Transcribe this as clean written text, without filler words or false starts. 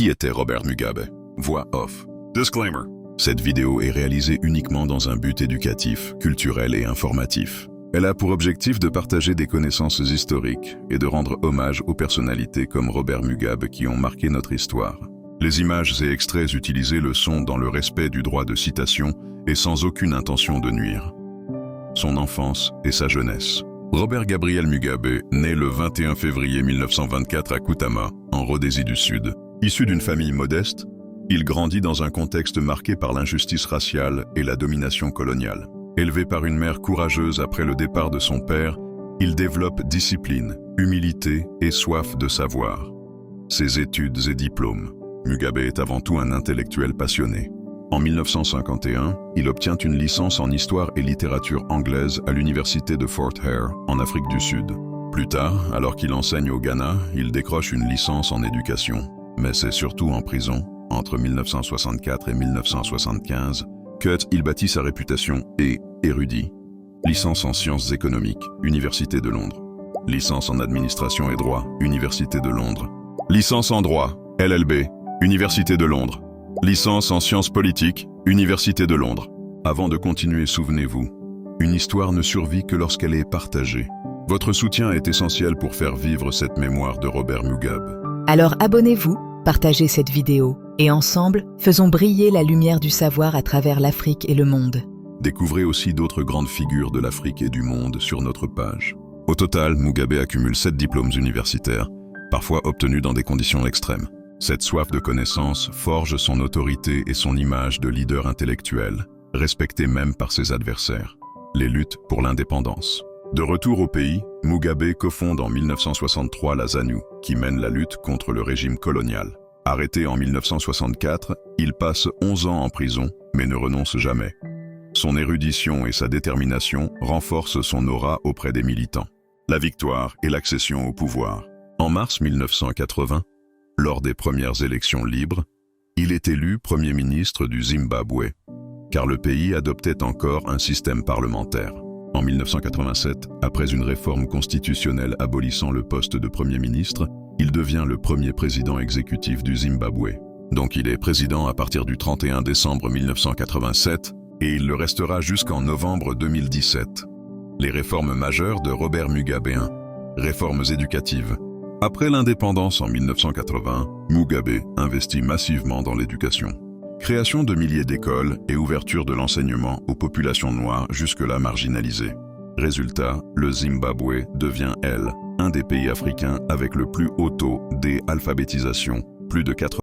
Qui était Robert Mugabe? Voix off. Disclaimer. Cette vidéo est réalisée uniquement dans un but éducatif, culturel et informatif. Elle a pour objectif de partager des connaissances historiques et de rendre hommage aux personnalités comme Robert Mugabe qui ont marqué notre histoire. Les images et extraits utilisés le sont dans le respect du droit de citation et sans aucune intention de nuire. Son enfance et sa jeunesse. Robert Gabriel Mugabe naît le 21 février 1924 à Kutama, en Rhodésie du Sud. Issu d'une famille modeste, il grandit dans un contexte marqué par l'injustice raciale et la domination coloniale. Élevé par une mère courageuse après le départ de son père, il développe discipline, humilité et soif de savoir. Ses études et diplômes. Mugabe est avant tout un intellectuel passionné. En 1951, il obtient une licence en histoire et littérature anglaise à l'université de Fort Hare, en Afrique du Sud. Plus tard, alors qu'il enseigne au Ghana, il décroche une licence en éducation. Mais c'est surtout en prison, entre 1964 et 1975, qu'il bâtit sa réputation et érudit. Licence en sciences économiques, Université de Londres. Licence en administration et droit, Université de Londres. Licence en droit, LLB, Université de Londres. Licence en sciences politiques, Université de Londres. Avant de continuer, souvenez-vous, une histoire ne survit que lorsqu'elle est partagée. Votre soutien est essentiel pour faire vivre cette mémoire de Robert Mugabe. Alors abonnez-vous, partagez cette vidéo et ensemble, faisons briller la lumière du savoir à travers l'Afrique et le monde. Découvrez aussi d'autres grandes figures de l'Afrique et du monde sur notre page. Au total, Mugabe accumule 7 diplômes universitaires, parfois obtenus dans des conditions extrêmes. Cette soif de connaissance forge son autorité et son image de leader intellectuel, respecté même par ses adversaires. Les luttes pour l'indépendance. De retour au pays, Mugabe cofonde en 1963 la ZANU, qui mène la lutte contre le régime colonial. Arrêté en 1964, il passe 11 ans en prison, mais ne renonce jamais. Son érudition et sa détermination renforcent son aura auprès des militants. La victoire et l'accession au pouvoir. En mars 1980, lors des premières élections libres, il est élu Premier ministre du Zimbabwe, car le pays adoptait encore un système parlementaire. En 1987, après une réforme constitutionnelle abolissant le poste de Premier ministre, il devient le premier président exécutif du Zimbabwe. Donc il est président à partir du 31 décembre 1987 et il le restera jusqu'en novembre 2017. Les réformes majeures de Robert Mugabe. Réformes éducatives. Après l'indépendance en 1980, Mugabe investit massivement dans l'éducation. Création de milliers d'écoles et ouverture de l'enseignement aux populations noires jusque-là marginalisées. Résultat, le Zimbabwe devient, un des pays africains avec le plus haut taux d'alphabétisation, plus de 80%.